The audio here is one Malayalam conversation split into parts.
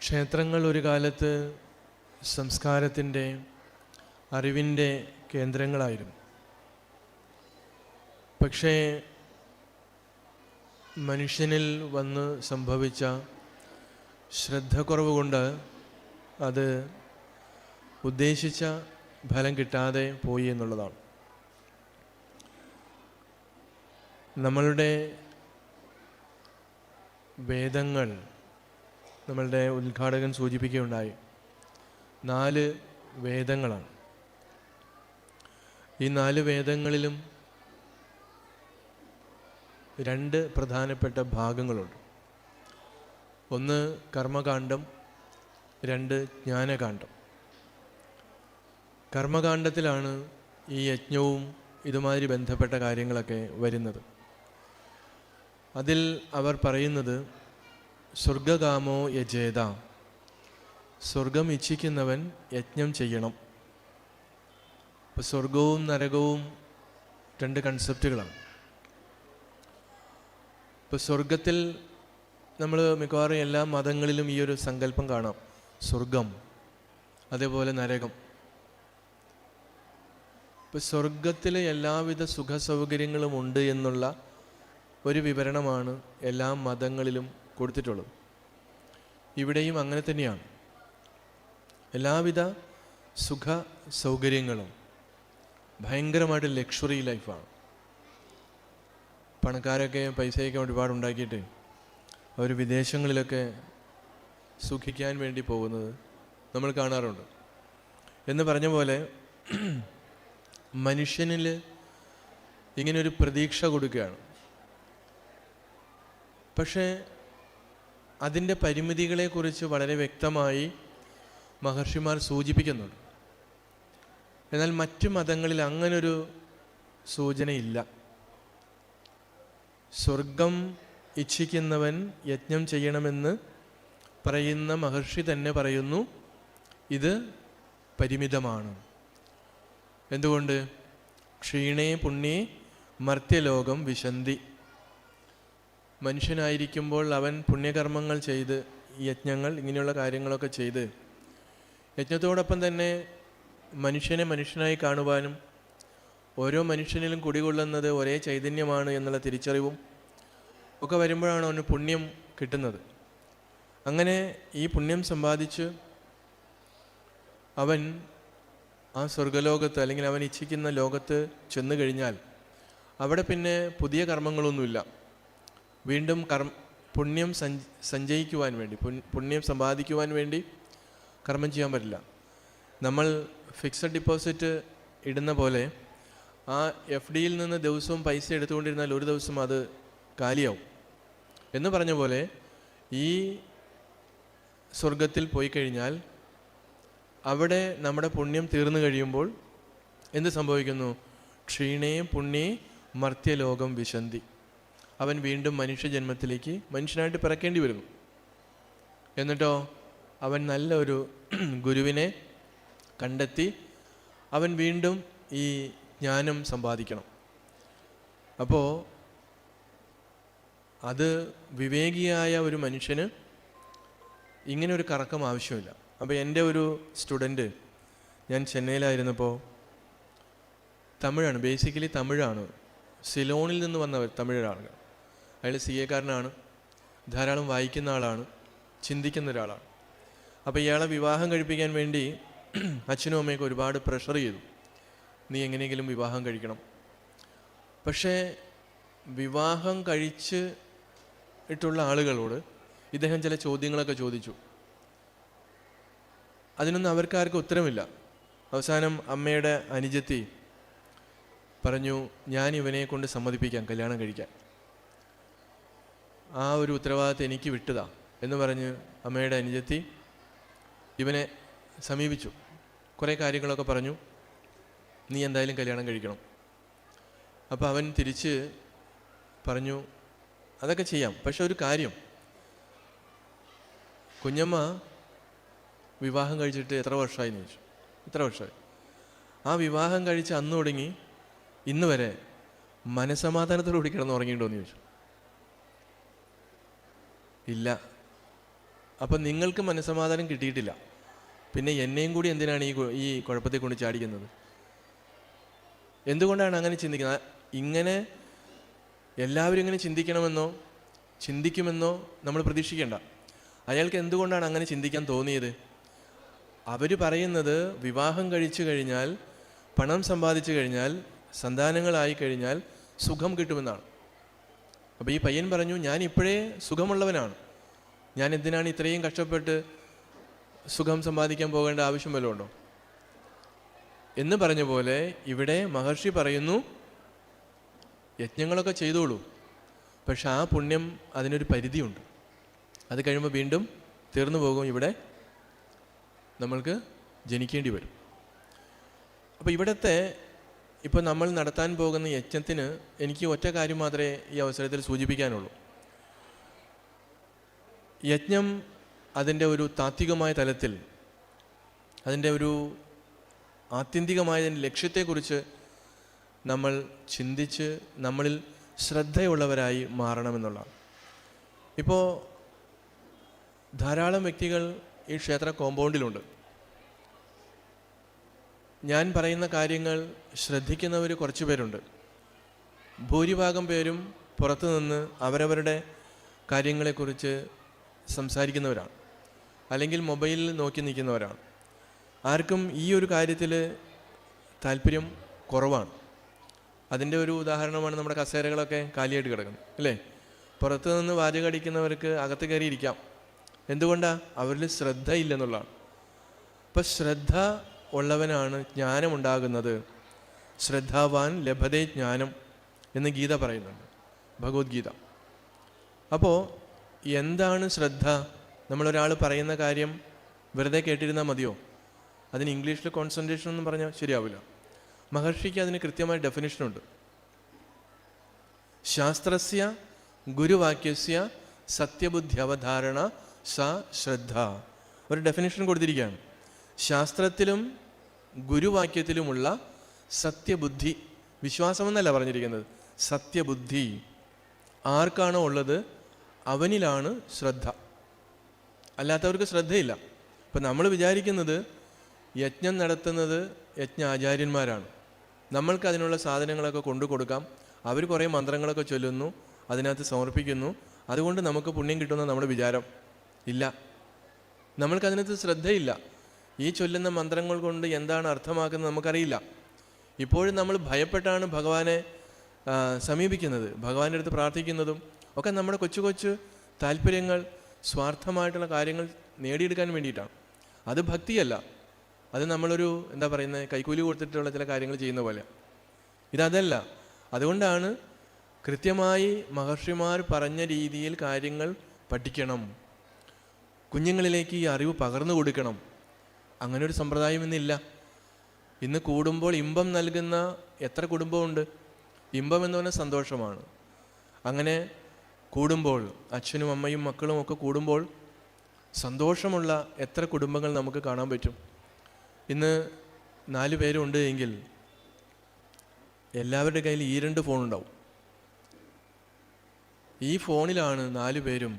ക്ഷേത്രങ്ങൾ ഒരു കാലത്ത് സംസ്കാരത്തിൻ്റെ, അറിവിൻ്റെ കേന്ദ്രങ്ങളായിരുന്നു. പക്ഷേ മനുഷ്യനിൽ വന്ന് സംഭവിച്ച ശ്രദ്ധക്കുറവ് കൊണ്ട് അത് ഉദ്ദേശിച്ച ഫലം കിട്ടാതെ പോയി എന്നുള്ളതാണ്. നമ്മളുടെ വേദങ്ങൾ, നമ്മളുടെ ഉദ്ഘാടകൻ സൂചിപ്പിക്കുകയുണ്ടായി, 4 വേദങ്ങളാണ്. ഈ 4 വേദങ്ങളിലും 2 പ്രധാനപ്പെട്ട ഭാഗങ്ങളുണ്ട്. ഒന്ന് കർമ്മകാന്ഡം, 2 ജ്ഞാനകാന്ഡം. കർമ്മകാന്ഡത്തിലാണ് ഈ യജ്ഞവും ഇതുമാതിരി ബന്ധപ്പെട്ട കാര്യങ്ങളൊക്കെ വരുന്നത്. അതിൽ അവർ പറയുന്നത് സ്വർഗകാമോ യജേത, സ്വർഗം ഇച്ഛിക്കുന്നവൻ യജ്ഞം ചെയ്യണം. ഇപ്പോൾ സ്വർഗവും നരകവും 2 കൺസെപ്റ്റുകളാണ്. ഇപ്പോൾ സ്വർഗത്തിൽ നമ്മൾ മിക്കവാറും എല്ലാ മതങ്ങളിലും ഈ ഒരു സങ്കല്പം കാണാം, സ്വർഗം, അതേപോലെ നരകം. ഇപ്പോൾ സ്വർഗത്തിലെ എല്ലാവിധ സുഖ സൗകര്യങ്ങളും ഉണ്ട് എന്നുള്ള ഒരു വിവരണമാണ് എല്ലാ മതങ്ങളിലും കൊടുത്തിട്ടുള്ളത്. ഇവിടെയും അങ്ങനെ തന്നെയാണ്. എല്ലാവിധ സുഖ സൗകര്യങ്ങളും, ഭയങ്കരമായിട്ട് ലക്ഷറി ലൈഫാണ്. പണക്കാരൊക്കെ പൈസയൊക്കെ ഒരുപാട് ഉണ്ടാക്കിയിട്ട് അവർ വിദേശങ്ങളിലൊക്കെ സുഖിക്കാൻ വേണ്ടി പോകുന്നത് നമ്മൾ കാണാറുണ്ട്. എന്ന് പറഞ്ഞ പോലെ മനുഷ്യനിൽ ഇങ്ങനൊരു പ്രതീക്ഷ കൊടുക്കുകയാണ്. പക്ഷേ അതിൻ്റെ പരിമിതികളെക്കുറിച്ച് വളരെ വ്യക്തമായി മഹർഷിമാർ സൂചിപ്പിക്കുന്നുണ്ട്. എന്നാൽ മറ്റു മതങ്ങളിൽ അങ്ങനൊരു സൂചനയില്ല. സ്വർഗം ഇച്ഛിക്കുന്നവൻ യജ്ഞം ചെയ്യണമെന്ന് പറയുന്ന മഹർഷി തന്നെ പറയുന്നു, ഇത് പരിമിതമാണ്. എന്തുകൊണ്ട്? ക്ഷീണേ പുണ്യേ മർത്യലോകം വിശന്തി. മനുഷ്യനായിരിക്കുമ്പോൾ അവൻ പുണ്യകർമ്മങ്ങൾ ചെയ്ത്, യജ്ഞങ്ങൾ, ഇങ്ങനെയുള്ള കാര്യങ്ങളൊക്കെ ചെയ്ത്, യജ്ഞത്തോടൊപ്പം തന്നെ മനുഷ്യനെ മനുഷ്യനായി കാണുവാനും ഓരോ മനുഷ്യനിലും കുടികൊള്ളുന്നത് ഒരേ ചൈതന്യമാണ് എന്നുള്ള തിരിച്ചറിവും ഒക്കെ വരുമ്പോഴാണ് അവന് പുണ്യം കിട്ടുന്നത്. അങ്ങനെ ഈ പുണ്യം സമ്പാദിച്ച് അവൻ ആ സ്വർഗലോകത്ത്, അല്ലെങ്കിൽ അവൻ ഇച്ഛിക്കുന്ന ലോകത്ത് ചെന്നു കഴിഞ്ഞാൽ അവിടെ പിന്നെ പുതിയ കർമ്മങ്ങളൊന്നുമില്ല. വീണ്ടും പുണ്യം സഞ്ചയിക്കുവാൻ വേണ്ടി, പുണ്യം സമ്പാദിക്കുവാൻ വേണ്ടി കർമ്മം ചെയ്യാൻ പറ്റില്ല. നമ്മൾ ഫിക്സഡ് ഡിപ്പോസിറ്റ് ഇടുന്ന പോലെ ആ FDയിൽ നിന്ന് ദിവസവും പൈസ എടുത്തുകൊണ്ടിരുന്നാൽ ഒരു ദിവസം അത് കാലിയാവും. എന്ന് പറഞ്ഞ പോലെ ഈ സ്വർഗത്തിൽ പോയി കഴിഞ്ഞാൽ അവിടെ നമ്മുടെ പുണ്യം തീർന്നു കഴിയുമ്പോൾ എന്ത് സംഭവിക്കുന്നു? ക്ഷീണേ പുണ്യേ മർത്യലോകം വിശന്തി. അവൻ വീണ്ടും മനുഷ്യജന്മത്തിലേക്ക് മനുഷ്യനായിട്ട് പിറക്കേണ്ടി വരുന്നു. എന്നിട്ടോ അവൻ നല്ല ഒരു ഗുരുവിനെ കണ്ടെത്തി അവൻ വീണ്ടും ഈ ജ്ഞാനം സമ്പാദിക്കണം. അപ്പോൾ അത് വിവേകിയായ ഒരു മനുഷ്യന് ഇങ്ങനെ ഒരു കറക്കം ആവശ്യമില്ല. അപ്പോൾ എൻ്റെ ഒരു സ്റ്റുഡൻറ്റ്, ഞാൻ ചെന്നൈയിലായിരുന്നപ്പോൾ, തമിഴാണ്, ബേസിക്കലി തമിഴാണ്, സിലോണിൽ നിന്ന് വന്നവർ തമിഴാണ്. അയാൾ CA കാരനാണ്, ധാരാളം വായിക്കുന്ന ആളാണ്, ചിന്തിക്കുന്ന ഒരാളാണ്. അപ്പോൾ ഇയാളെ വിവാഹം കഴിപ്പിക്കാൻ വേണ്ടി അച്ഛനും അമ്മയൊക്കെ ഒരുപാട് പ്രഷർ ചെയ്തു, നീ എങ്ങനെയെങ്കിലും വിവാഹം കഴിക്കണം. പക്ഷേ വിവാഹം കഴിച്ചിട്ടുള്ള ആളുകളോട് ഇദ്ദേഹം ചില ചോദ്യങ്ങളൊക്കെ ചോദിച്ചു. അതിനൊന്നും അവർക്കാർക്കും ഉത്തരമില്ല. അവസാനം അമ്മയുടെ അനുജത്തി പറഞ്ഞു, ഞാൻ ഇവനെ കൊണ്ട് സമ്മതിപ്പിക്കാം കല്യാണം കഴിക്കാൻ, ആ ഒരു ഉത്തരവാദിത്തം എനിക്ക് വിട്ടതാ എന്ന് പറഞ്ഞ് അമ്മയുടെ അനുജത്തി ഇവനെ സമീപിച്ചു. കുറേ കാര്യങ്ങളൊക്കെ പറഞ്ഞു, നീ എന്തായാലും കല്യാണം കഴിക്കണം. അപ്പോൾ അവൻ തിരിച്ച് പറഞ്ഞു, അതൊക്കെ ചെയ്യാം, പക്ഷെ ഒരു കാര്യം, കുഞ്ഞമ്മ വിവാഹം കഴിച്ചിട്ട് എത്ര വർഷമായി എന്ന് ചോദിച്ചു. ഇത്ര വർഷമായി. ആ വിവാഹം കഴിച്ച് അന്ന് തുടങ്ങി ഇന്ന് വരെ മനസ്സമാധാനത്തോടുകൂടി കിടന്ന് ഉറങ്ങിയിട്ടുണ്ടോ എന്ന് ചോദിച്ചു. ഇല്ല. അപ്പം നിങ്ങൾക്ക് മനസ്സമാധാനം കിട്ടിയിട്ടില്ല, പിന്നെ എന്നെയും കൂടി എന്തിനാണ് ഈ കുഴപ്പത്തെ കൊണ്ട് ചാടിക്കുന്നത്? എന്തുകൊണ്ടാണ് അങ്ങനെ ചിന്തിക്കുന്നത്? ഇങ്ങനെ എല്ലാവരും ഇങ്ങനെ ചിന്തിക്കുമെന്നോ നമ്മൾ പ്രതീക്ഷിക്കേണ്ട. അയാൾക്ക് എന്തുകൊണ്ടാണ് അങ്ങനെ ചിന്തിക്കാൻ തോന്നിയത്? അവർ പറയുന്നത് വിവാഹം കഴിച്ചു കഴിഞ്ഞാൽ, പണം സമ്പാദിച്ചു കഴിഞ്ഞാൽ, സന്താനങ്ങളായി കഴിഞ്ഞാൽ സുഖം കിട്ടുമെന്നാണ്. അപ്പോൾ ഈ പയ്യൻ പറഞ്ഞു, ഞാൻ ഇപ്പോഴേ സുഖമുള്ളവനാണ്, ഞാൻ എന്തിനാണ് ഇത്രയും കഷ്ടപ്പെട്ട് സുഖം സമ്പാദിക്കാൻ പോകേണ്ട ആവശ്യം വല്ലതും ഉണ്ടോ എന്ന് പറഞ്ഞ പോലെ ഇവിടെ മഹർഷി പറയുന്നു, യജ്ഞങ്ങളൊക്കെ ചെയ്തോളൂ, പക്ഷെ ആ പുണ്യം അതിനൊരു പരിധിയുണ്ട്. അത് കഴിയുമ്പോൾ വീണ്ടും തീർന്നു പോകും, ഇവിടെ നമ്മൾക്ക് ജനിക്കേണ്ടി വരും. അപ്പോൾ ഇപ്പോൾ നമ്മൾ നടത്താൻ പോകുന്ന യജ്ഞത്തിന് എനിക്ക് ഒറ്റ കാര്യം മാത്രമേ ഈ അവസരത്തിൽ സൂചിപ്പിക്കാനുള്ളൂ. യജ്ഞം അതിൻ്റെ ഒരു താത്വികമായ തലത്തിൽ, അതിൻ്റെ ഒരു ആത്യന്തികമായ ലക്ഷ്യത്തെക്കുറിച്ച് നമ്മൾ ചിന്തിച്ച് നമ്മളിൽ ശ്രദ്ധയുള്ളവരായി മാറണമെന്നുള്ളതാണ്. ഇപ്പോൾ ധാരാളം വ്യക്തികൾ ഈ ക്ഷേത്ര കോമ്പൗണ്ടിലുണ്ട്. ഞാൻ പറയുന്ന കാര്യങ്ങൾ ശ്രദ്ധിക്കുന്നവർ കുറച്ച് പേരുണ്ട്. ഭൂരിഭാഗം പേരും പുറത്തു നിന്ന് അവരവരുടെ കാര്യങ്ങളെക്കുറിച്ച് സംസാരിക്കുന്നവരാണ്, അല്ലെങ്കിൽ മൊബൈലിൽ നോക്കി നിൽക്കുന്നവരാണ്. ആർക്കും ഈ ഒരു കാര്യത്തിൽ താല്പര്യം കുറവാണ്. അതിൻ്റെ ഒരു ഉദാഹരണമാണ് നമ്മുടെ കസേരകളൊക്കെ കാലിയായിട്ട് കിടക്കുന്നത്, അല്ലേ? പുറത്തു നിന്ന് വാചകടിക്കുന്നവർക്ക് അകത്ത് കയറിയിരിക്കാം. എന്തുകൊണ്ടാണ്? അവരിൽ ശ്രദ്ധ ഇല്ലെന്നുള്ളതാണ്. അപ്പം ശ്രദ്ധ ഉള്ളവനാണ് ജ്ഞാനമുണ്ടാകുന്നത്. ശ്രദ്ധാവാൻ ലഭതേ ജ്ഞാനം എന്ന് ഗീത പറയുന്നുണ്ട്, ഭഗവത്ഗീത. അപ്പോൾ എന്താണ് ശ്രദ്ധ? നമ്മളൊരാൾ പറയുന്ന കാര്യം വെറുതെ കേട്ടിരുന്നാൽ മതിയോ? അതിന് ഇംഗ്ലീഷിൽ കോൺസെൻട്രേഷൻ എന്ന് പറഞ്ഞാൽ ശരിയാവില്ല. മഹർഷിക്ക് അതിന് കൃത്യമായ ഡെഫിനിഷനുണ്ട്. ശാസ്ത്രസ്യ ഗുരുവാക്യസ്യ സത്യബുദ്ധ്യവധാരണ സ ശ്രദ്ധ. ഒരു ഡെഫിനിഷൻ കൊടുത്തിരിക്കുകയാണ്. ശാസ്ത്രത്തിലും ഗുരുവാക്യത്തിലുമുള്ള സത്യബുദ്ധി, വിശ്വാസമെന്നല്ല പറഞ്ഞിരിക്കുന്നത്, സത്യബുദ്ധി ആർക്കാണോ ഉള്ളത് അവനിലാണ് ശ്രദ്ധ. അല്ലാത്തവർക്ക് ശ്രദ്ധയില്ല. ഇപ്പം നമ്മൾ വിചാരിക്കുന്നത് യജ്ഞം നടത്തുന്നത് യജ്ഞാചാര്യന്മാരാണ്, നമ്മൾക്ക് അതിനുള്ള സാധനങ്ങളൊക്കെ കൊണ്ടു കൊടുക്കാം, അവർ കുറേ മന്ത്രങ്ങളൊക്കെ ചൊല്ലുന്നു, അതിനകത്ത് സമർപ്പിക്കുന്നു, അതുകൊണ്ട് നമുക്ക് പുണ്യം കിട്ടുമെന്ന് നമ്മുടെ വിചാരം. ഇല്ല, നമ്മൾക്കതിനകത്ത് ശ്രദ്ധയില്ല. ഈ ചൊല്ലുന്ന മന്ത്രങ്ങൾ കൊണ്ട് എന്താണ് അർത്ഥമാക്കുന്നത് നമുക്കറിയില്ല. ഇപ്പോഴും നമ്മൾ ഭയപ്പെട്ടാണ് ഭഗവാനെ സമീപിക്കുന്നത്, ഭഗവാന്റെ അടുത്ത് പ്രാർത്ഥിക്കുന്നതും ഒക്കെ നമ്മുടെ കൊച്ചു കൊച്ചു താല്പര്യങ്ങൾ, സ്വാർത്ഥമായിട്ടുള്ള കാര്യങ്ങൾ നേടിയെടുക്കാൻ വേണ്ടിയിട്ടാണ്. അത് ഭക്തിയല്ല, അത് നമ്മളൊരു എന്താ പറയുന്നത്, കൈക്കൂലി കൊടുത്തിട്ടുള്ള ചില കാര്യങ്ങൾ ചെയ്യുന്ന പോലെ. ഇതല്ല. അതുകൊണ്ടാണ് കൃത്യമായി മഹർഷിമാർ പറഞ്ഞ രീതിയിൽ കാര്യങ്ങൾ പഠിക്കണം, കുഞ്ഞുങ്ങളിലേക്ക് ഈ അറിവ് പകർന്നു കൊടുക്കണം. അങ്ങനെ ഒരു സമ്പ്രദായം ഇന്നില്ല. ഇന്ന് കൂടുമ്പോൾ ഇമ്പം നൽകുന്ന എത്ര കുടുംബമുണ്ട്? ഇമ്പം എന്ന് പറഞ്ഞാൽ സന്തോഷമാണ്. അങ്ങനെ കൂടുമ്പോൾ, അച്ഛനും അമ്മയും മക്കളും ഒക്കെ കൂടുമ്പോൾ സന്തോഷമുള്ള എത്ര കുടുംബങ്ങൾ നമുക്ക് കാണാൻ പറ്റും. ഇന്ന് 4 പേരുണ്ട് എങ്കിൽ എല്ലാവരുടെ കയ്യിൽ ഈ 2 ഫോണുണ്ടാവും. ഈ ഫോണിലാണ് 4 പേരും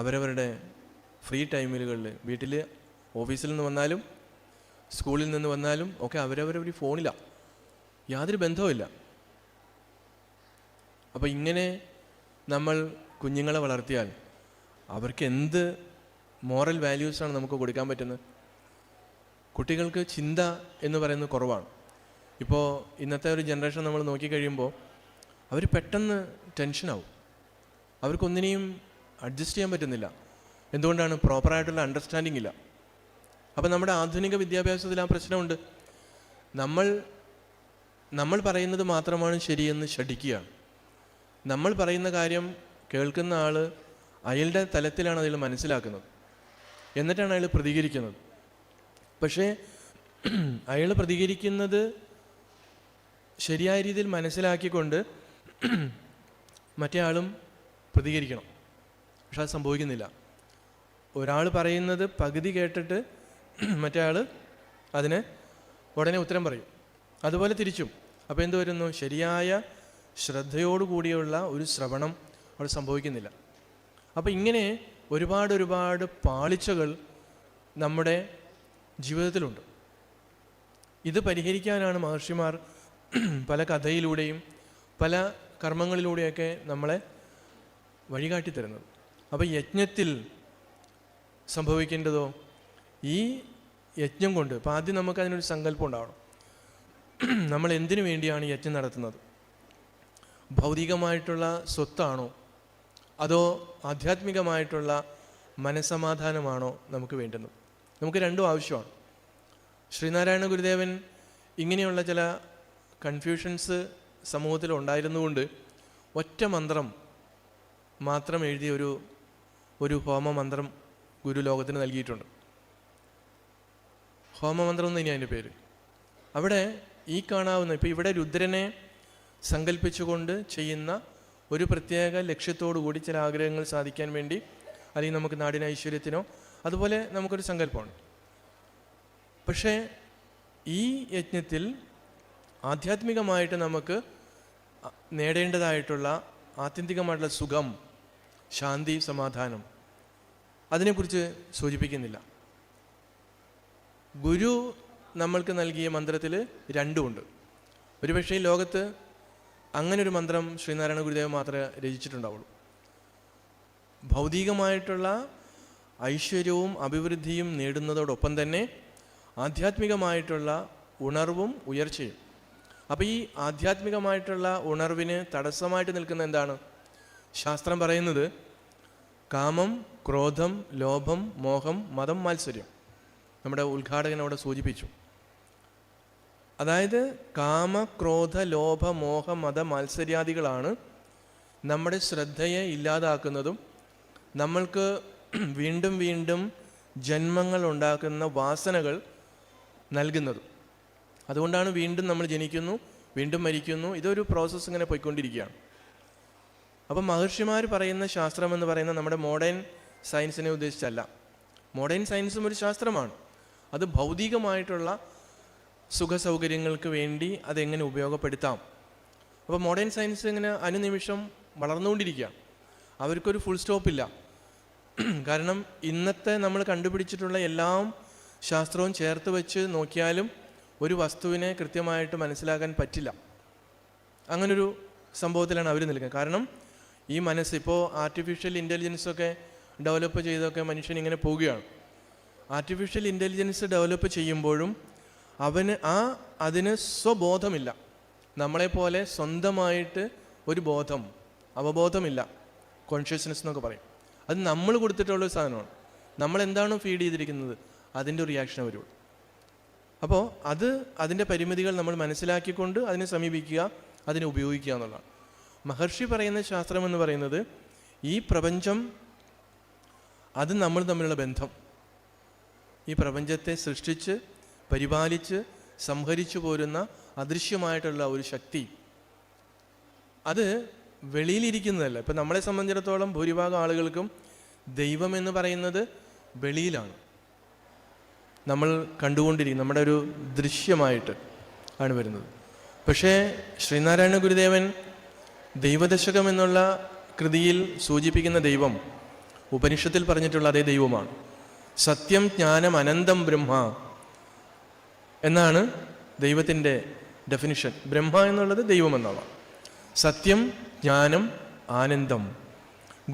അവരവരുടെ ഫ്രീ ടൈമുകളിൽ, വീട്ടിൽ ഓഫീസിൽ നിന്ന് വന്നാലും സ്കൂളിൽ നിന്ന് വന്നാലും ഒക്കെ അവരവരൊരു ഫോണിലാണ്, യാതൊരു ബന്ധവുമില്ല. അപ്പോൾ ഇങ്ങനെ നമ്മൾ കുഞ്ഞുങ്ങളെ വളർത്തിയാൽ അവർക്ക് എന്ത് മോറൽ വാല്യൂസാണ് നമുക്ക് കൊടുക്കാൻ പറ്റുന്നത്? കുട്ടികൾക്ക് ചിന്ത എന്ന് പറയുന്നത് കുറവാണ്. ഇപ്പോൾ ഇന്നത്തെ ഒരു ജനറേഷൻ നമ്മൾ നോക്കിക്കഴിയുമ്പോൾ അവർ പെട്ടെന്ന് ടെൻഷനാവും, അവർക്കൊന്നിനെയും അഡ്ജസ്റ്റ് ചെയ്യാൻ പറ്റുന്നില്ല. എന്തുകൊണ്ടാണ്? പ്രോപ്പറായിട്ടുള്ള അണ്ടർസ്റ്റാൻഡിങ് ഇല്ല. അപ്പം നമ്മുടെ ആധുനിക വിദ്യാഭ്യാസത്തിൽ ആ പ്രശ്നമുണ്ട്. നമ്മൾ പറയുന്നത് മാത്രമാണ് ശരിയെന്ന് ശഠിക്കുകയാണ്. നമ്മൾ പറയുന്ന കാര്യം കേൾക്കുന്ന ആൾ അയാളുടെ തലത്തിലാണ് അതിൽ മനസ്സിലാക്കുന്നത്, എന്നിട്ടാണ് അയാൾ പ്രതികരിക്കുന്നത്. പക്ഷേ അയാൾ പ്രതികരിക്കുന്നത് ശരിയായ രീതിയിൽ മനസ്സിലാക്കിക്കൊണ്ട് മറ്റേ ആളും പ്രതികരിക്കണം. പക്ഷെ അത് സംഭവിക്കുന്നില്ല. ഒരാൾ പറയുന്നത് പകുതി കേട്ടിട്ട് മറ്റേ ആൾ അതിന് ഉടനെ ഉത്തരം പറയും, അതുപോലെ തിരിച്ചും. അപ്പോൾ എന്ത് വരുന്നു? ശരിയായ ശ്രദ്ധയോടുകൂടിയുള്ള ഒരു ശ്രവണം അവിടെ സംഭവിക്കുന്നില്ല. അപ്പോൾ ഇങ്ങനെ ഒരുപാട് പാളിച്ചകൾ നമ്മുടെ ജീവിതത്തിലുണ്ട്. ഇത് പരിഹരിക്കാനാണ് മഹർഷിമാർ പല കഥയിലൂടെയും പല കർമ്മങ്ങളിലൂടെയൊക്കെ നമ്മളെ വഴികാട്ടി തരുന്നത്. അപ്പോൾ യജ്ഞത്തിൽ സംഭവിക്കേണ്ടതോ ഈ യജ്ഞം കൊണ്ട്, ഇപ്പോൾ ആദ്യം നമുക്ക് അതിനൊരു സങ്കല്പം ഉണ്ടാവണം. നമ്മൾ എന്തിനു വേണ്ടിയാണ് യജ്ഞം നടത്തുന്നത്? ഭൗതികമായിട്ടുള്ള സ്വത്താണോ അതോ ആധ്യാത്മികമായിട്ടുള്ള മനസ്സമാധാനമാണോ നമുക്ക് വേണ്ടുന്നത്? നമുക്ക് രണ്ടും ആവശ്യമാണ്. ശ്രീനാരായണ ഗുരുദേവൻ ഇങ്ങനെയുള്ള ചില കൺഫ്യൂഷൻസ് സമൂഹത്തിൽ ഉണ്ടായിരുന്നുകൊണ്ട് ഒറ്റ മന്ത്രം മാത്രം എഴുതിയ ഒരു ഹോമമന്ത്രം ഗുരു ലോകത്തിന് നൽകിയിട്ടുണ്ട്. ഹോമമന്ത്രം എന്ന് തന്നെയാണ് അതിൻ്റെ പേര്. അവിടെ ഈ കാണാവുന്ന, ഇപ്പോൾ ഇവിടെ രുദ്രനെ സങ്കല്പിച്ചുകൊണ്ട് ചെയ്യുന്ന ഒരു പ്രത്യേക ലക്ഷ്യത്തോടു കൂടി ചില ആഗ്രഹങ്ങൾ സാധിക്കാൻ വേണ്ടി, അല്ലെങ്കിൽ നമുക്ക് നാടിന് ഐശ്വര്യത്തിനോ അതുപോലെ നമുക്കൊരു സങ്കല്പമാണ്. പക്ഷേ ഈ യജ്ഞത്തിൽ ആധ്യാത്മികമായിട്ട് നമുക്ക് നേടേണ്ടതായിട്ടുള്ള ആത്യന്തികമായിട്ടുള്ള സുഖം, ശാന്തി, സമാധാനം അതിനെക്കുറിച്ച് സൂചിപ്പിക്കുന്നില്ല. ഗുരു നമ്മൾക്ക് നൽകിയ മന്ത്രത്തിൽ രണ്ടുമുണ്ട്. ഒരുപക്ഷേ ലോകത്ത് അങ്ങനൊരു മന്ത്രം ശ്രീനാരായണ ഗുരുദേവൻ മാത്രമേ രചിച്ചിട്ടുണ്ടാവുള്ളൂ. ഭൗതികമായിട്ടുള്ള ഐശ്വര്യവും അഭിവൃദ്ധിയും നേടുന്നതോടൊപ്പം തന്നെ ആധ്യാത്മികമായിട്ടുള്ള ഉണർവും ഉയർച്ചയും. അപ്പോൾ ഈ ആധ്യാത്മികമായിട്ടുള്ള ഉണർവിന് തടസ്സമായിട്ട് നിൽക്കുന്ന എന്താണ്? ശാസ്ത്രം പറയുന്നത് കാമം, ക്രോധം, ലോഭം, മോഹം, മതം, മാത്സര്യം. നമ്മുടെ ഉദ്ഘാടകൻ അവിടെ സൂചിപ്പിച്ചു. അതായത് കാമ, ക്രോധ, ലോഭ, മോഹ, മത, മാത്സര്യാദികളാണ് നമ്മുടെ ശ്രദ്ധയെ ഇല്ലാതാക്കുന്നതും നമ്മൾക്ക് വീണ്ടും വീണ്ടും ജന്മങ്ങൾ ഉണ്ടാക്കുന്ന വാസനകൾ നൽകുന്നതും. അതുകൊണ്ടാണ് വീണ്ടും നമ്മൾ ജനിക്കുന്നു, വീണ്ടും മരിക്കുന്നു. ഇതൊരു പ്രോസസ്സ് ഇങ്ങനെ പോയിക്കൊണ്ടിരിക്കുകയാണ്. അപ്പം മഹർഷിമാർ പറയുന്ന ശാസ്ത്രം എന്ന് പറയുന്നത് നമ്മുടെ മോഡേൺ സയൻസിനെ ഉദ്ദേശിച്ചല്ല. മോഡേൺ സയൻസും ഒരു ശാസ്ത്രമാണ്. അത് ഭൗതികമായിട്ടുള്ള സുഖസൗകര്യങ്ങൾക്ക് വേണ്ടി അതെങ്ങനെ ഉപയോഗപ്പെടുത്താം. അപ്പോൾ മോഡേൺ സയൻസ് ഇങ്ങനെ അനുനിമിഷം വളർന്നുകൊണ്ടിരിക്കുകയാണ്. അവർക്കൊരു ഫുൾ സ്റ്റോപ്പില്ല. കാരണം ഇന്നത്തെ നമ്മൾ കണ്ടുപിടിച്ചിട്ടുള്ള എല്ലാം ശാസ്ത്രവും ചേർത്ത് വെച്ച് നോക്കിയാലും ഒരു വസ്തുവിനെ കൃത്യമായിട്ട് മനസ്സിലാക്കാൻ പറ്റില്ല. അങ്ങനൊരു സംഭവത്തിലാണ് അവർ നിൽക്കുന്നത്. കാരണം ഈ മനസ്സ് ഇപ്പോൾ ആർട്ടിഫിഷ്യൽ ഇൻ്റലിജൻസൊക്കെ ഡെവലപ്പ് ചെയ്തൊക്കെ മനുഷ്യൻ ഇങ്ങനെ പോവുകയാണ്. ആർട്ടിഫിഷ്യൽ ഇൻ്റലിജൻസ് ഡെവലപ്പ് ചെയ്യുമ്പോഴും അതിന് സ്വബോധമില്ല. നമ്മളെപ്പോലെ സ്വന്തമായിട്ട് ഒരു ബോധം, അവബോധമില്ല, കോൺഷ്യസ്നെസ് എന്നൊക്കെ പറയും. അത് നമ്മൾ കൊടുത്തിട്ടുള്ളൊരു സാധനമാണ്. നമ്മളെന്താണോ ഫീഡ് ചെയ്തിരിക്കുന്നത് അതിൻ്റെ ഒരു റിയാക്ഷൻ വരുള്ളൂ. അപ്പോൾ അതിൻ്റെ പരിമിതികൾ നമ്മൾ മനസ്സിലാക്കിക്കൊണ്ട് അതിനെ സമീപിക്കുക, അതിനെ ഉപയോഗിക്കുക എന്നുള്ളതാണ്. മഹർഷി പറയുന്ന ശാസ്ത്രം എന്ന് പറയുന്നത് ഈ പ്രപഞ്ചം, അത് നമ്മൾ തമ്മിലുള്ള ബന്ധം, ഈ പ്രപഞ്ചത്തെ സൃഷ്ടിച്ച് പരിപാലിച്ച് സംഹരിച്ചു പോരുന്ന അദൃശ്യമായിട്ടുള്ള ഒരു ശക്തി, അത് വെളിയിലിരിക്കുന്നതല്ല. ഇപ്പം നമ്മളെ സംബന്ധിച്ചിടത്തോളം ഭൂരിഭാഗം ആളുകൾക്കും ദൈവം എന്ന് പറയുന്നത് വെളിയിലാണ്, നമ്മൾ കണ്ടുകൊണ്ടിരിക്കും, നമ്മുടെ ഒരു ദൃശ്യമായിട്ട് ആണ് വരുന്നത്. പക്ഷേ ശ്രീനാരായണ ഗുരുദേവൻ ദൈവദശകം എന്നുള്ള കൃതിയിൽ സൂചിപ്പിക്കുന്ന ദൈവം ഉപനിഷത്തിൽ പറഞ്ഞിട്ടുള്ള അതേ ദൈവമാണ്. സത്യം, ജ്ഞാനം, അനന്തം ബ്രഹ്മ എന്നാണ് ദൈവത്തിൻ്റെ ഡെഫിനിഷൻ. ബ്രഹ്മ എന്നുള്ളത് ദൈവം എന്നുള്ള സത്യം, ജ്ഞാനം, ആനന്ദം.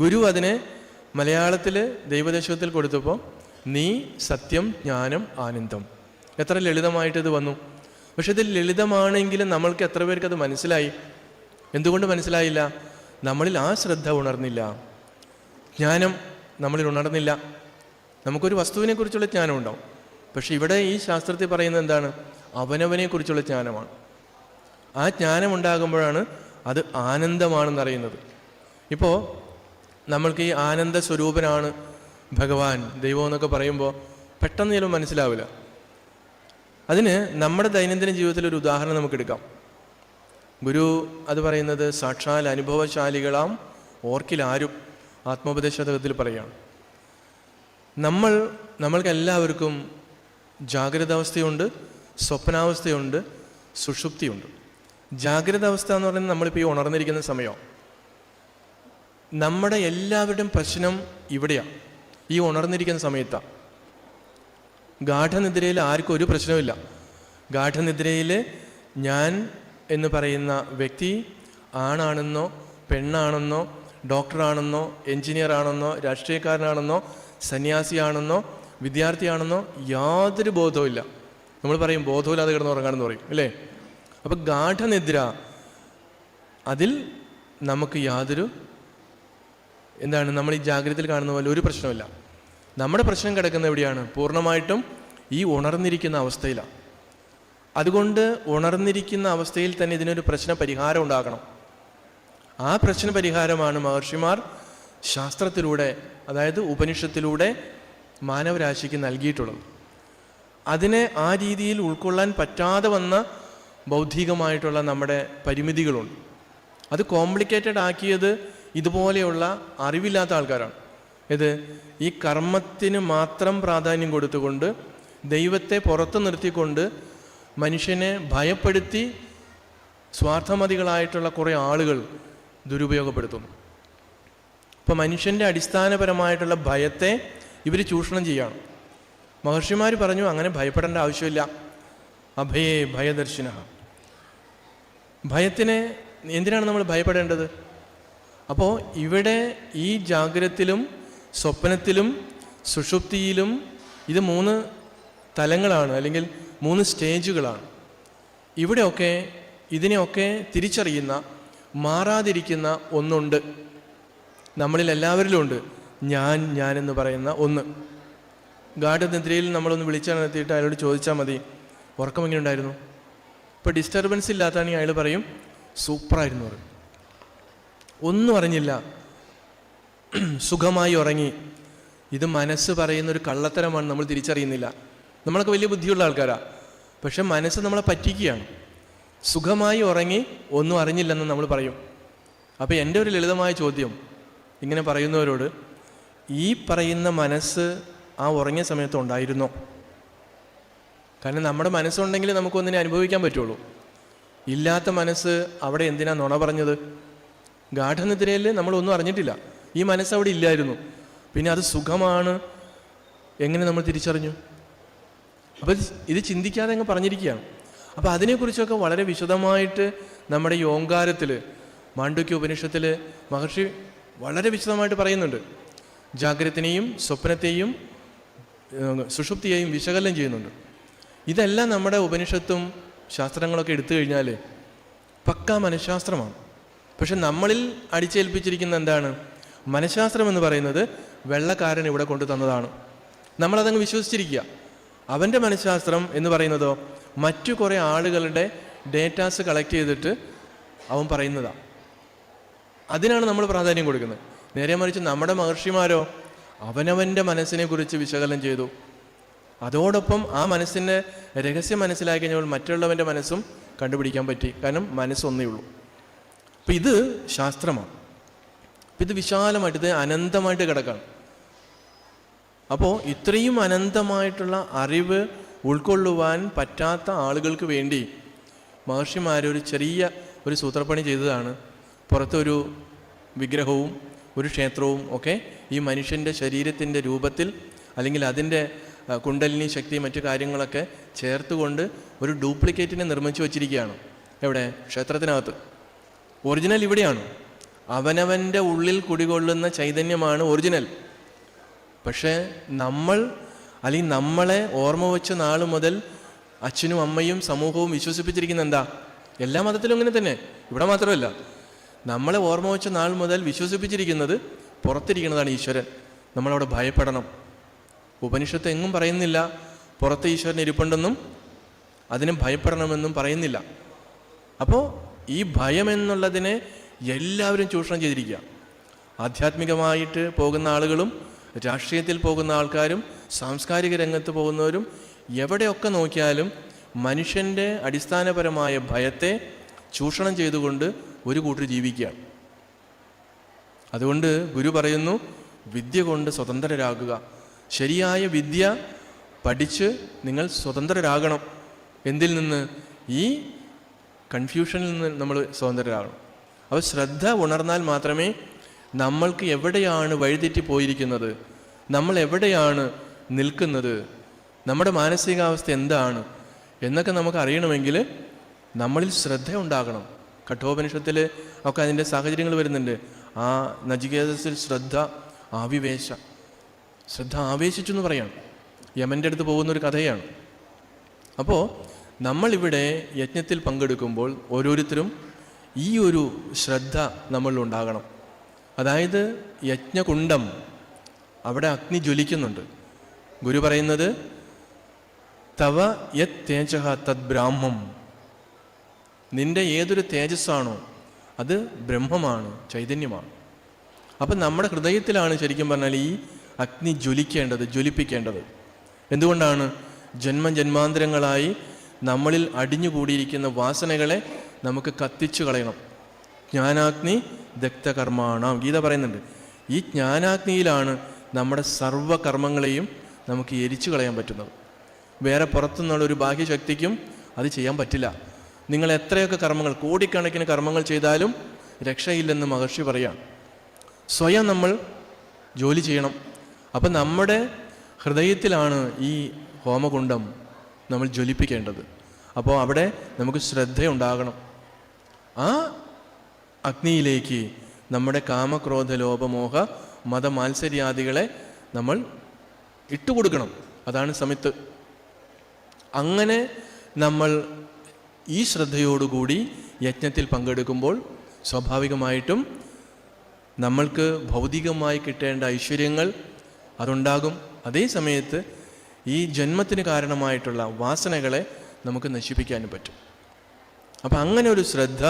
ഗുരു അതിനെ മലയാളത്തിൽ ദൈവദശകത്തിൽ കൊടുത്തപ്പോൾ നീ സത്യം, ജ്ഞാനം, ആനന്ദം. എത്ര ലളിതമായിട്ട് ഇത് വന്നു. പക്ഷെ ഇത് ലളിതമാണെങ്കിലും നമ്മൾക്ക് എത്ര പേർക്ക് അത് മനസ്സിലായി? എന്തുകൊണ്ട് മനസ്സിലായില്ല? നമ്മളിൽ ആ ശ്രദ്ധ ഉണർന്നില്ല, ജ്ഞാനം നമ്മളിൽ ഉണർന്നില്ല. നമുക്കൊരു വസ്തുവിനെ കുറിച്ചുള്ള ജ്ഞാനം ഉണ്ടാവും. പക്ഷെ ഇവിടെ ഈ ശാസ്ത്രത്തിൽ പറയുന്നത് എന്താണ്? അവനവനെ കുറിച്ചുള്ള ജ്ഞാനമാണ്. ആ ജ്ഞാനം ഉണ്ടാകുമ്പോഴാണ് അത് ആനന്ദമാണെന്നറിയുന്നത്. ഇപ്പോൾ നമ്മൾക്ക് ഈ ആനന്ദ സ്വരൂപനാണ് ഭഗവാൻ, ദൈവം എന്നൊക്കെ പറയുമ്പോൾ പെട്ടെന്ന് ചിലപ്പോൾ മനസ്സിലാവില്ല. അതിന് നമ്മുടെ ദൈനംദിന ജീവിതത്തിലൊരു ഉദാഹരണം നമുക്കെടുക്കാം. ഗുരു അത് പറയുന്നത് സാക്ഷാൽ അനുഭവശാലികളാം ഓർക്കിലാരും ആത്മോപദേശതകത്തിൽ പറയുകയാണ്. നമ്മൾക്കെല്ലാവർക്കും ജാഗ്രത അവസ്ഥയുണ്ട്, സ്വപ്നാവസ്ഥയുണ്ട്, സുഷുപ്തിയുണ്ട്. ജാഗ്രത അവസ്ഥ എന്ന് പറയുന്നത് നമ്മളിപ്പോൾ ഈ ഉണർന്നിരിക്കുന്ന സമയം. നമ്മുടെ എല്ലാവരുടെയും പ്രശ്നം ഇവിടെയാണ്, ഈ ഉണർന്നിരിക്കുന്ന സമയത്താണ്. ഗാഠനിദ്രയിൽ ആർക്കും ഒരു പ്രശ്നമില്ല. ഗാഠനിദ്രയിൽ ഞാൻ എന്ന് പറയുന്ന വ്യക്തി ആണാണെന്നോ പെണ്ണാണെന്നോ ഡോക്ടറാണെന്നോ എൻജിനീയർ ആണെന്നോ രാഷ്ട്രീയക്കാരനാണെന്നോ സന്യാസിയാണെന്നോ വിദ്യാർത്ഥിയാണെന്നോ യാതൊരു ബോധവുമില്ല. നമ്മൾ പറയും ബോധമില്ലാതെ കിടന്ന് ഉറങ്ങാണെന്ന് പറയും അല്ലേ? അപ്പം ഗാഠനിദ്ര, അതിൽ നമുക്ക് യാതൊരു നമ്മൾ ഈ ജാഗ്രതയിൽ കാണുന്ന പോലെ ഒരു പ്രശ്നമില്ല. നമ്മുടെ പ്രശ്നം കിടക്കുന്ന എവിടെയാണ്? പൂർണ്ണമായിട്ടും ഈ ഉണർന്നിരിക്കുന്ന അവസ്ഥയിലാണ്. അതുകൊണ്ട് ഉണർന്നിരിക്കുന്ന അവസ്ഥയിൽ തന്നെ ഇതിനൊരു പ്രശ്ന പരിഹാരം ഉണ്ടാകണം. ആ പ്രശ്ന പരിഹാരമാണ് മഹർഷിമാർ ശാസ്ത്രത്തിലൂടെ, അതായത് ഉപനിഷത്തിലൂടെ മാനവരാശിക്ക് നൽകിയിട്ടുള്ളത്. അതിനെ ആ രീതിയിൽ ഉൾക്കൊള്ളാൻ പറ്റാതെ വന്ന ബൗദ്ധികമായിട്ടുള്ള നമ്മുടെ പരിമിതികളുണ്ട്. അത് കോംപ്ലിക്കേറ്റഡ് ആക്കിയത് ഇതുപോലെയുള്ള അറിവില്ലാത്ത ആൾക്കാരാണ്. ഈ കർമ്മത്തിന് മാത്രം പ്രാധാന്യം കൊടുത്തുകൊണ്ട് ദൈവത്തെ പുറത്തു നിർത്തിക്കൊണ്ട് മനുഷ്യനെ ഭയപ്പെടുത്തി സ്വാർത്ഥമതികളായിട്ടുള്ള കുറേ ആളുകൾ ദുരുപയോഗപ്പെടുത്തുന്നു. ഇപ്പോൾ മനുഷ്യൻ്റെ അടിസ്ഥാനപരമായിട്ടുള്ള ഭയത്തെ ഇവർ ചൂഷണം ചെയ്യുകയാണ്. മഹർഷിമാർ പറഞ്ഞു അങ്ങനെ ഭയപ്പെടേണ്ട ആവശ്യമില്ല. അഭയേ ഭയദർശിന. ഭയത്തിനെ എന്തിനാണ് നമ്മൾ ഭയപ്പെടേണ്ടത്? അപ്പോൾ ഇവിടെ ഈ ജാഗ്രതത്തിലും സ്വപ്നത്തിലും സുഷുപ്തിയിലും ഇത് 3 തലങ്ങളാണ്, അല്ലെങ്കിൽ 3 സ്റ്റേജുകളാണ്. ഇവിടെയൊക്കെ ഇതിനെയൊക്കെ തിരിച്ചറിയുന്ന, മാറാതിരിക്കുന്ന ഒന്നുണ്ട്. നമ്മളിൽ എല്ലാവരിലും ഉണ്ട് ഞാനെന്ന് പറയുന്ന ഒന്ന്. ഗാഠനിദ്രയിൽ നമ്മളൊന്ന് വിളിച്ചുണർത്തിയിട്ട് അയാളോട് ചോദിച്ചാൽ മതി, ഉറക്കം എങ്ങനെ ഉണ്ടായിരുന്നു? ഇപ്പോൾ ഡിസ്റ്റർബൻസ് ഇല്ലാത്താണെങ്കിൽ അയാൾ പറയും സൂപ്പറായിരുന്നു പറയും. ഒന്നും അറിഞ്ഞില്ല, സുഖമായി ഉറങ്ങി. ഇത് മനസ്സ് പറയുന്നൊരു കള്ളത്തരമാണ്, നമ്മൾ തിരിച്ചറിയുന്നില്ല. നമ്മളൊക്കെ വലിയ ബുദ്ധിയുള്ള ആൾക്കാരാണ്, പക്ഷെ മനസ്സ് നമ്മളെ പറ്റിക്കുകയാണ്. സുഖമായി ഉറങ്ങി, ഒന്നും അറിഞ്ഞില്ലെന്ന് നമ്മൾ പറയും. അപ്പോൾ എൻ്റെ ഒരു ലളിതമായ ചോദ്യം ഇങ്ങനെ പറയുന്നവരോട്, ഈ പറയുന്ന മനസ്സ് ആ ഉറങ്ങിയ സമയത്ത് ഉണ്ടായിരുന്നോ? കാരണം നമ്മുടെ മനസ്സുണ്ടെങ്കിൽ നമുക്കൊന്നിനെ അനുഭവിക്കാൻ പറ്റുള്ളൂ. ഇല്ലാത്ത മനസ്സ് അവിടെ എന്തിനാ നുണ പറഞ്ഞത്? ഗാഠനിദ്രയിൽ നമ്മളൊന്നും അറിഞ്ഞിട്ടില്ല, ഈ മനസ്സ് അവിടെ ഇല്ലായിരുന്നു. പിന്നെ അത് സുഖമാണ് എങ്ങനെ നമ്മൾ തിരിച്ചറിഞ്ഞു? അപ്പോൾ ഇത് ചിന്തിക്കാതെ അങ്ങ് പറഞ്ഞിരിക്കുകയാണ്. അപ്പോൾ അതിനെക്കുറിച്ചൊക്കെ വളരെ വിശദമായിട്ട് നമ്മുടെ ഈ ഓങ്കാരത്തിൽ, മാണ്ഡൂക്യ ഉപനിഷത്തിൽ മഹർഷി വളരെ വിശദമായിട്ട് പറയുന്നുണ്ട്. ജാഗ്രതത്തിനെയും സ്വപ്നത്തെയും സുഷുപ്തിയെയും വിശകലനം ചെയ്യുന്നുണ്ട്. ഇതെല്ലാം നമ്മുടെ ഉപനിഷത്തും ശാസ്ത്രങ്ങളൊക്കെ എടുത്തു കഴിഞ്ഞാൽ പക്കാ മനഃശാസ്ത്രമാണ്. പക്ഷെ നമ്മളിൽ അടിച്ചേൽപ്പിച്ചിരിക്കുന്ന എന്താണ്? മനഃശാസ്ത്രം എന്ന് പറയുന്നത് വെള്ളക്കാരൻ ഇവിടെ കൊണ്ടു തന്നതാണ്. നമ്മളതങ്ങ് വിശ്വസിച്ചിരിക്കുക. അവൻ്റെ മനഃശാസ്ത്രം എന്ന് പറയുന്നതോ മറ്റു കുറേ ആളുകളുടെ ഡേറ്റാസ് കളക്ട് ചെയ്തിട്ട് അവൻ പറയുന്നതാണ്. അതിനാണ് നമ്മൾ പ്രാധാന്യം കൊടുക്കുന്നത്. നേരെ മറിച്ച് നമ്മുടെ മഹർഷിമാരോ അവനവൻ്റെ മനസ്സിനെ കുറിച്ച് വിശകലനം ചെയ്തു. അതോടൊപ്പം ആ മനസ്സിൻ്റെ രഹസ്യം മനസ്സിലാക്കി കഴിഞ്ഞാൽ മറ്റുള്ളവൻ്റെ മനസ്സും കണ്ടുപിടിക്കാൻ പറ്റി. കാരണം മനസ്സൊന്നേ ഉള്ളൂ. അപ്പം ഇത് ശാസ്ത്രമാണ്. അപ്പം ഇത് വിശാലമായിട്ട്, ഇത് അനന്തമായിട്ട് കിടക്കാണ്. അപ്പോൾ ഇത്രയും അനന്തമായിട്ടുള്ള അറിവ് ഉൾക്കൊള്ളുവാൻ പറ്റാത്ത ആളുകൾക്ക് വേണ്ടി മഹർഷിമാരൊരു ചെറിയ ഒരു സൂത്രപ്പണി ചെയ്തതാണ്. പുറത്തൊരു വിഗ്രഹവും ഒരു ക്ഷേത്രവും ഒക്കെ ഈ മനുഷ്യൻ്റെ ശരീരത്തിൻ്റെ രൂപത്തിൽ, അല്ലെങ്കിൽ അതിൻ്റെ കുണ്ടലിനി ശക്തി മറ്റു കാര്യങ്ങളൊക്കെ ചേർത്തുകൊണ്ട് ഒരു ഡ്യൂപ്ലിക്കേറ്റിനെ നിർമ്മിച്ചു വച്ചിരിക്കുകയാണ്. എവിടെ? ക്ഷേത്രത്തിനകത്ത്. ഒറിജിനൽ ഇവിടെയാണ്. അവനവൻ്റെ ഉള്ളിൽ കുടികൊള്ളുന്ന ചൈതന്യമാണ് ഒറിജിനൽ. പക്ഷേ അല്ലെങ്കിൽ നമ്മളെ ഓർമ്മ വെച്ച നാൾ മുതൽ അച്ഛനും അമ്മയും സമൂഹവും വിശ്വസിപ്പിച്ചിരിക്കുന്ന എന്താ? എല്ലാ മതത്തിലും ഇങ്ങനെ തന്നെ, ഇവിടെ മാത്രമല്ല. നമ്മളെ ഓർമ്മ വെച്ച നാൾ മുതൽ വിശ്വസിപ്പിച്ചിരിക്കുന്നത് പുറത്തിരിക്കുന്നതാണ് ഈശ്വരൻ. നമ്മളവിടെ ഭയപ്പെടണം. ഉപനിഷത്ത് എങ്ങും പറയുന്നില്ല പുറത്ത് ഈശ്വരൻ ഇരിപ്പുണ്ടെന്നും അതിനെ ഭയപ്പെടണമെന്നും പറയുന്നില്ല. അപ്പോൾ ഈ ഭയം എന്നുള്ളതിനെ എല്ലാവരും ചൂഷണം ചെയ്തിരിക്കുക. ആധ്യാത്മികമായിട്ട് പോകുന്ന ആളുകളും രാഷ്ട്രീയത്തിൽ പോകുന്ന ആൾക്കാരും സാംസ്കാരിക രംഗത്ത് പോകുന്നവരും എവിടെയൊക്കെ നോക്കിയാലും മനുഷ്യൻ്റെ അടിസ്ഥാനപരമായ ഭയത്തെ ചൂഷണം ചെയ്തുകൊണ്ട് ഒരു കൂട്ടർ ജീവിക്കുകയാണ്. അതുകൊണ്ട് ഗുരു പറയുന്നു, വിദ്യ കൊണ്ട് സ്വതന്ത്രരാകുക. ശരിയായ വിദ്യ പഠിച്ച് നിങ്ങൾ സ്വതന്ത്രരാകണം. എന്തിൽ നിന്ന്? ഈ കൺഫ്യൂഷനിൽ നിന്ന് നമ്മൾ സ്വതന്ത്രരാകണം. അപ്പോൾ ശ്രദ്ധ ഉണർന്നാൽ മാത്രമേ നമ്മൾക്ക് എവിടെയാണ് വഴിതെറ്റി പോയിരിക്കുന്നത്, നമ്മൾ എവിടെയാണ് നിൽക്കുന്നത്, നമ്മുടെ മാനസികാവസ്ഥ എന്താണ് എന്നൊക്കെ നമുക്ക് അറിയണമെങ്കിൽ നമ്മളിൽ ശ്രദ്ധ ഉണ്ടാകണം. കഠോപനിഷത്തിൽ ഒക്കെ അതിൻ്റെ സാഹചര്യങ്ങൾ വരുന്നുണ്ട്. ആ നചികേതസിൽ ശ്രദ്ധ ആവേശിച്ചു എന്ന് പറയാം. യമൻ്റെ അടുത്ത് പോകുന്നൊരു കഥയാണ്. അപ്പോൾ നമ്മളിവിടെ യജ്ഞത്തിൽ പങ്കെടുക്കുമ്പോൾ ഓരോരുത്തരും ഈ ഒരു ശ്രദ്ധ നമ്മളിലുണ്ടാകണം. അതായത് യജ്ഞകുണ്ഡം, അവിടെ അഗ്നി ജ്വലിക്കുന്നുണ്ട്. ഗുരു പറയുന്നത് തവ യത് തേജഃ തദ് ബ്രാഹ്മം, നിന്റെ ഏതൊരു തേജസ്സാണോ അത് ബ്രഹ്മമാണ്, ചൈതന്യമാണ്. അപ്പം നമ്മുടെ ഹൃദയത്തിലാണ് ശരിക്കും പറഞ്ഞാൽ ഈ അഗ്നി ജ്വലിപ്പിക്കേണ്ടത്. എന്തുകൊണ്ടാണ്? ജന്മജന്മാന്തരങ്ങളായി നമ്മളിൽ അടിഞ്ഞുകൂടിയിരിക്കുന്ന വാസനകളെ നമുക്ക് കത്തിച്ചു കളയണം. ജ്ഞാനാഗ്നി ദഗ്ധകർമാണം, ഗീത പറയുന്നുണ്ട്. ഈ ജ്ഞാനാഗ്നിയിലാണ് നമ്മുടെ സർവ്വകർമ്മങ്ങളെയും നമുക്ക് എരിച്ചു കളയാൻ പറ്റുന്നത്. വേറെ പുറത്തുനിന്നുള്ളൊരു ബാഹ്യശക്തിക്കും അത് ചെയ്യാൻ പറ്റില്ല. നിങ്ങൾ എത്രയൊക്കെ കർമ്മങ്ങൾ, കോടിക്കണക്കിന് കർമ്മങ്ങൾ ചെയ്താലും രക്ഷയില്ലെന്ന് മഹർഷി പറയാം. സ്വയം നമ്മൾ ജോലി ചെയ്യണം. അപ്പം നമ്മുടെ ഹൃദയത്തിലാണ് ഈ ഹോമകുണ്ഡം നമ്മൾ ജ്വലിപ്പിക്കേണ്ടത്. അപ്പോൾ അവിടെ നമുക്ക് ശ്രദ്ധയുണ്ടാകണം. ആ അഗ്നിയിലേക്ക് നമ്മുടെ കാമക്രോധ ലോപമോഹ മതമാത്സര്യാദികളെ നമ്മൾ ഇട്ടുകൊടുക്കണം. അതാണ് സമിത്ത്. അങ്ങനെ നമ്മൾ ഈ ശ്രദ്ധയോടുകൂടി യജ്ഞത്തിൽ പങ്കെടുക്കുമ്പോൾ സ്വാഭാവികമായിട്ടും നമ്മൾക്ക് ഭൗതികമായി കിട്ടേണ്ട ഐശ്വര്യങ്ങൾ അതുണ്ടാകും. അതേ സമയത്ത് ഈ ജന്മത്തിന് കാരണമായിട്ടുള്ള വാസനകളെ നമുക്ക് നശിപ്പിക്കാനും പറ്റും. അപ്പം അങ്ങനെ ഒരു ശ്രദ്ധ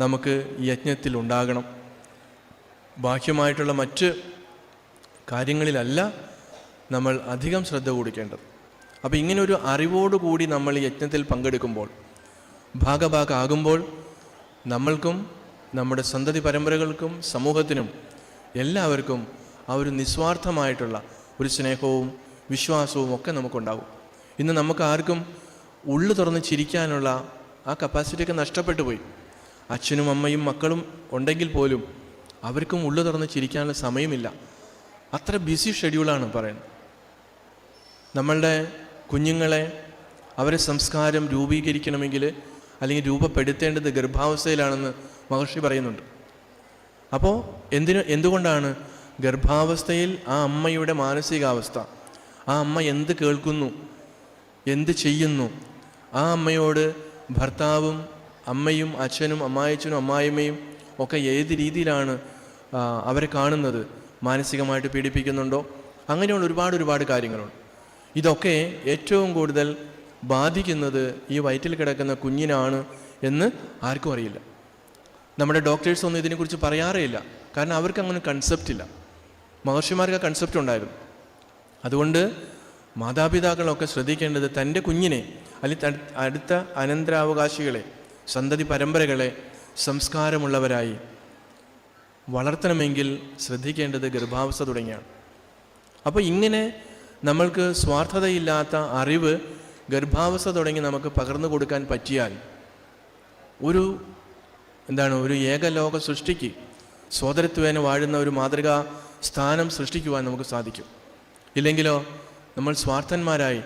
നമുക്ക് യജ്ഞത്തിൽ ഉണ്ടാകണം. ബാഹ്യമായിട്ടുള്ള മറ്റ് കാര്യങ്ങളിലല്ല നമ്മൾ അധികം ശ്രദ്ധ കൊടുക്കേണ്ടത്. അപ്പോൾ ഇങ്ങനെ ഒരു അറിവോടുകൂടി നമ്മൾ യജ്ഞത്തിൽ പങ്കെടുക്കുമ്പോൾ, ഭാഗഭാഗമാകുമ്പോൾ, നമ്മൾക്കും നമ്മുടെ സന്തതി പരമ്പരകൾക്കും സമൂഹത്തിനും എല്ലാവർക്കും ആ ഒരു നിസ്വാർത്ഥമായിട്ടുള്ള ഒരു സ്നേഹവും വിശ്വാസവും ഒക്കെ നമുക്കുണ്ടാകും. ഇന്ന് നമുക്ക് ആർക്കും ഉള്ളു തുറന്ന് ചിരിക്കാനുള്ള ആ കപ്പാസിറ്റിയൊക്കെ നഷ്ടപ്പെട്ടു പോയി. അച്ഛനും അമ്മയും മക്കളും ഉണ്ടെങ്കിൽ പോലും അവർക്കും ഉള്ളു തുറന്ന് ചിരിക്കാനുള്ള സമയമില്ല. അത്ര ബിസി ഷെഡ്യൂളാണ് പറയുന്നത്. നമ്മളുടെ കുഞ്ഞുങ്ങളെ, അവരെ സംസ്കാരം രൂപീകരിക്കണമെങ്കിൽ അല്ലെങ്കിൽ രൂപപ്പെടുത്തേണ്ടത് ഗർഭാവസ്ഥയിലാണെന്ന് മഹർഷി പറയുന്നുണ്ട്. അപ്പോൾ എന്തുകൊണ്ടാണ് ഗർഭാവസ്ഥയിൽ ആ അമ്മയുടെ മാനസികാവസ്ഥ, ആ അമ്മ എന്ത് കേൾക്കുന്നു, എന്ത് ചെയ്യുന്നു, ആ അമ്മയോട് ഭർത്താവും അമ്മയും അച്ഛനും അമ്മായച്ചനും അമ്മായിമ്മയും ഒക്കെ ഏത് രീതിയിലാണ് അവരെ കാണുന്നത്, മാനസികമായിട്ട് പീഡിപ്പിക്കുന്നുണ്ടോ, അങ്ങനെയുള്ള ഒരുപാട് കാര്യങ്ങളുണ്ട്. ഇതൊക്കെ ഏറ്റവും കൂടുതൽ ബാധിക്കുന്നത് ഈ വയറ്റിൽ കിടക്കുന്ന കുഞ്ഞിനാണ് എന്ന് ആർക്കും അറിയില്ല. നമ്മുടെ ഡോക്ടേഴ്സ് ഒന്നും ഇതിനെക്കുറിച്ച് പറയാറേ ഇല്ല. കാരണം അവർക്ക് അങ്ങനെ കൺസെപ്റ്റ് ഇല്ല. മഹർഷിമാർക്ക് ആ കൺസെപ്റ്റ് ഉണ്ടായിരുന്നു. അതുകൊണ്ട് മാതാപിതാക്കളൊക്കെ ശ്രദ്ധിക്കേണ്ടത് തൻ്റെ കുഞ്ഞിനെ അല്ലെങ്കിൽ അടുത്ത അനന്തരാവകാശികളെ, സന്തതി പരമ്പരകളെ സംസ്കാരമുള്ളവരായി വളർത്തണമെങ്കിൽ ശ്രദ്ധിക്കേണ്ടത് ഗർഭാവസ്ഥ തുടങ്ങിയാണ്. അപ്പോൾ ഇങ്ങനെ നമ്മൾക്ക് സ്വാർത്ഥതയില്ലാത്ത അറിവ് ഗർഭാവസ്ഥ തുടങ്ങി നമുക്ക് പകർന്നു കൊടുക്കാൻ പറ്റിയാൽ ഒരു ഏകലോക സൃഷ്ടിക്ക് സോദരത്വേന വാഴുന്ന ഒരു മാതൃകാ സ്ഥാനം സൃഷ്ടിക്കുവാൻ നമുക്ക് സാധിക്കും. ഇല്ലെങ്കിലോ നമ്മൾ സ്വാർത്ഥന്മാരായി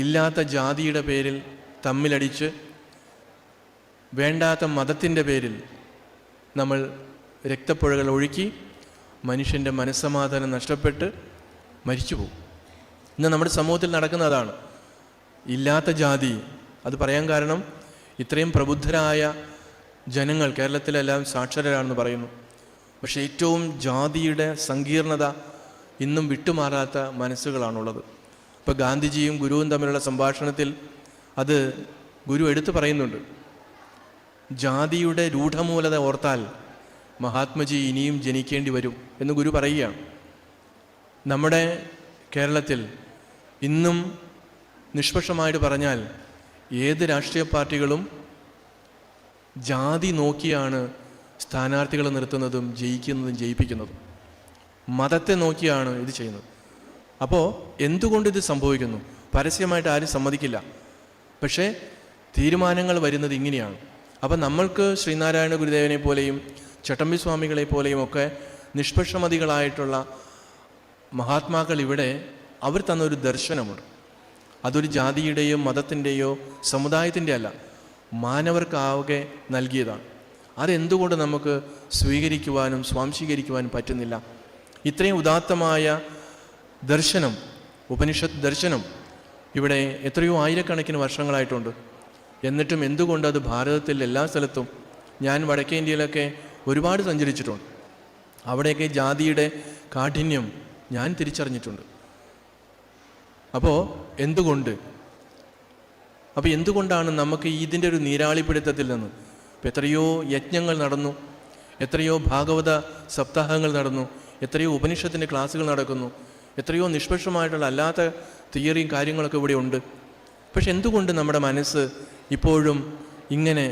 ഇല്ലാത്ത ജാതിയുടെ പേരിൽ തമ്മിലടിച്ച്, വേണ്ടാത്ത മതത്തിൻ്റെ പേരിൽ നമ്മൾ രക്തപ്പുഴകൾ ഒഴുക്കി മനുഷ്യൻ്റെ മനസ്സമാധാനം നഷ്ടപ്പെട്ട് മരിച്ചു പോകും. ഇന്ന് നമ്മുടെ സമൂഹത്തിൽ നടക്കുന്നതാണ്. ഇല്ലാത്ത ജാതി, അത് പറയാൻ കാരണം ഇത്രയും പ്രബുദ്ധരായ ജനങ്ങൾ കേരളത്തിലെല്ലാം സാക്ഷരരാണെന്ന് പറയുന്നു. പക്ഷേ ഏറ്റവും ജാതിയുടെ സങ്കീർണത ഇന്നും വിട്ടുമാറാത്ത മനസ്സുകളാണുള്ളത്. ഇപ്പോൾ ഗാന്ധിജിയും ഗുരുവും തമ്മിലുള്ള സംഭാഷണത്തിൽ അത് ഗുരു എടുത്തു പറയുന്നുണ്ട്. ജാതിയുടെ രൂഢമൂലത ഓർത്താൽ മഹാത്മജി ഇനിയും ജനിക്കേണ്ടി വരും എന്ന് ഗുരു പറയുകയാണ്. നമ്മുടെ കേരളത്തിൽ ഇന്നും നിഷ്പക്ഷമായിട്ട് പറഞ്ഞാൽ ഏത് രാഷ്ട്രീയ പാർട്ടികളും ജാതി നോക്കിയാണ് സ്ഥാനാർത്ഥികളെ നിർത്തുന്നതും ജയിക്കുന്നതും ജയിപ്പിക്കുന്നതും. മതത്തെ നോക്കിയാണ് ഇത് ചെയ്യുന്നത്. അപ്പോൾ എന്തുകൊണ്ടിത് സംഭവിക്കുന്നു? പരസ്യമായിട്ട് ആരും സമ്മതിക്കില്ല. പക്ഷേ തീരുമാനങ്ങൾ വരുന്നത് ഇങ്ങനെയാണ്. അപ്പം നമ്മൾക്ക് ശ്രീനാരായണ ഗുരുദേവനെ പോലെയും ചട്ടമ്പി സ്വാമികളെ പോലെയും ഒക്കെ നിഷ്പക്ഷമതികളായിട്ടുള്ള മഹാത്മാക്കൾ ഇവിടെ അവർ തന്നൊരു ദർശനമുണ്ട്. അതൊരു ജാതിയുടെയോ മതത്തിൻ്റെയോ സമുദായത്തിൻ്റെ അല്ല, മാനവർക്കാകെ നൽകിയതാണ്. അതെന്തുകൊണ്ട് നമുക്ക് സ്വീകരിക്കുവാനും സ്വാംശീകരിക്കുവാനും പറ്റുന്നില്ല? ഇത്രയും ഉദാത്തമായ ദർശനം, ഉപനിഷത്ത് ദർശനം ഇവിടെ എത്രയോ ആയിരക്കണക്കിന് വർഷങ്ങളായിട്ടുണ്ട്. എന്നിട്ടും എന്തുകൊണ്ട് അത് ഭാരതത്തിൽ എല്ലാ സ്ഥലത്തും, ഞാൻ വടക്കേ ഇന്ത്യയിലൊക്കെ ഒരുപാട് സഞ്ചരിച്ചിട്ടുണ്ട്, അവിടെയൊക്കെ ജാതിയുടെ കാഠിന്യം ഞാൻ തിരിച്ചറിഞ്ഞിട്ടുണ്ട്. അപ്പോൾ എന്തുകൊണ്ടാണ് നമുക്ക് ഇതിൻ്റെ ഒരു നീരാളിപ്പിടുത്തത്തിൽ നിന്ന് ഇപ്പം എത്രയോ യജ്ഞങ്ങൾ നടന്നു, എത്രയോ ഭാഗവത സപ്താഹങ്ങൾ നടന്നു, എത്രയോ ഉപനിഷത്തിൻ്റെ ക്ലാസ്സുകൾ നടക്കുന്നു, എത്രയോ നിഷ്പക്ഷമായിട്ടുള്ള അല്ലാത്ത തിയറിയും കാര്യങ്ങളൊക്കെ ഇവിടെ ഉണ്ട്. പക്ഷെ എന്തുകൊണ്ട് നമ്മുടെ മനസ്സ് ഇപ്പോഴും ഇങ്ങനെ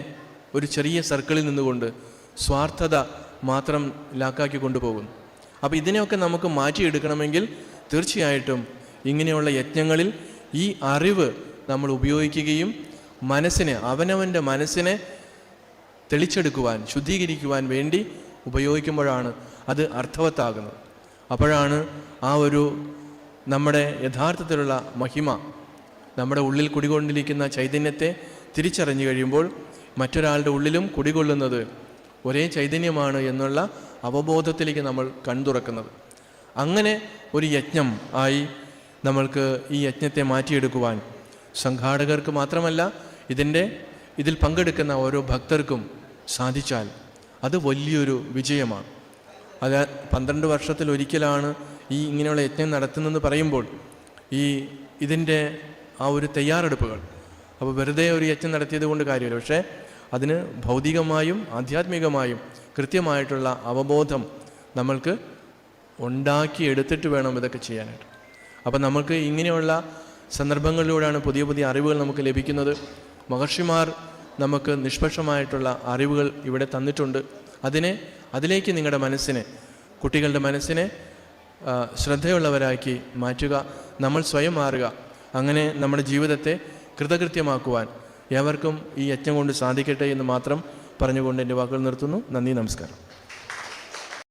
ഒരു ചെറിയ സർക്കിളിൽ നിന്നുകൊണ്ട് സ്വാർത്ഥത മാത്രം ലാക്കാക്കി കൊണ്ടുപോകുന്നു? അപ്പോൾ ഇതിനെയൊക്കെ നമുക്ക് മാറ്റിയെടുക്കണമെങ്കിൽ തീർച്ചയായിട്ടും ഇങ്ങനെയുള്ള യജ്ഞങ്ങളിൽ ഈ അറിവ് നമ്മൾ ഉപയോഗിക്കുകയും മനസ്സിനെ, അവനവൻ്റെ മനസ്സിനെ തെളിച്ചെടുക്കുവാൻ, ശുദ്ധീകരിക്കുവാൻ വേണ്ടി ഉപയോഗിക്കുമ്പോഴാണ് അത് അർത്ഥവത്താകുന്നത്. അപ്പോഴാണ് ആ ഒരു നമ്മുടെ യഥാർത്ഥത്തിലുള്ള മഹിമ, നമ്മുടെ ഉള്ളിൽ കുടികൊണ്ടിരിക്കുന്ന ചൈതന്യത്തെ തിരിച്ചറിഞ്ഞു കഴിയുമ്പോൾ മറ്റൊരാളുടെ ഉള്ളിലും കുടികൊള്ളുന്നത് ഒരേ ചൈതന്യമാണ് എന്നുള്ള അവബോധത്തിലേക്ക് നമ്മൾ കൺതുറക്കുന്നത്. അങ്ങനെ ഒരു യജ്ഞം ആയി നമ്മൾക്ക് ഈ യജ്ഞത്തെ മാറ്റിയെടുക്കുവാൻ സംഘാടകർക്ക് മാത്രമല്ല ഇതിൽ പങ്കെടുക്കുന്ന ഓരോ ഭക്തർക്കും സാധിച്ചാൽ അത് വലിയൊരു വിജയമാണ്. അത് 12 വർഷത്തിലൊരിക്കലാണ് ഇങ്ങനെയുള്ള യജ്ഞം നടത്തുന്നതെന്ന് പറയുമ്പോൾ ഇതിൻ്റെ ആ ഒരു തയ്യാറെടുപ്പുകൾ, അപ്പോൾ വെറുതെ ഒരു യജ്ഞം നടത്തിയത് കൊണ്ട് കാര്യമില്ല. പക്ഷേ അതിന് ഭൗതികമായും ആധ്യാത്മികമായും കൃത്യമായിട്ടുള്ള അവബോധം നമ്മൾക്ക് ഉണ്ടാക്കിയെടുത്തിട്ട് വേണം ഇതൊക്കെ ചെയ്യാനായിട്ട്. അപ്പം നമുക്ക് ഇങ്ങനെയുള്ള സന്ദർഭങ്ങളിലൂടെയാണ് പുതിയ പുതിയ അറിവുകൾ നമുക്ക് ലഭിക്കുന്നത്. മഹർഷിമാർ നമുക്ക് നിഷ്പക്ഷമായിട്ടുള്ള അറിവുകൾ ഇവിടെ തന്നിട്ടുണ്ട്. അതിലേക്ക് നിങ്ങളുടെ മനസ്സിനെ, കുട്ടികളുടെ മനസ്സിനെ ശ്രദ്ധയുള്ളവരാക്കി മാറ്റുക, നമ്മൾ സ്വയം മാറുക. അങ്ങനെ നമ്മുടെ ജീവിതത്തെ കൃതകൃത്യമാക്കുവാൻ ഏവർക്കും ഈ യജ്ഞം കൊണ്ട് സാധിക്കട്ടെ എന്ന് മാത്രം പറഞ്ഞുകൊണ്ട് എൻ്റെ വാക്കുകൾ നിർത്തുന്നു. നന്ദി, നമസ്കാരം.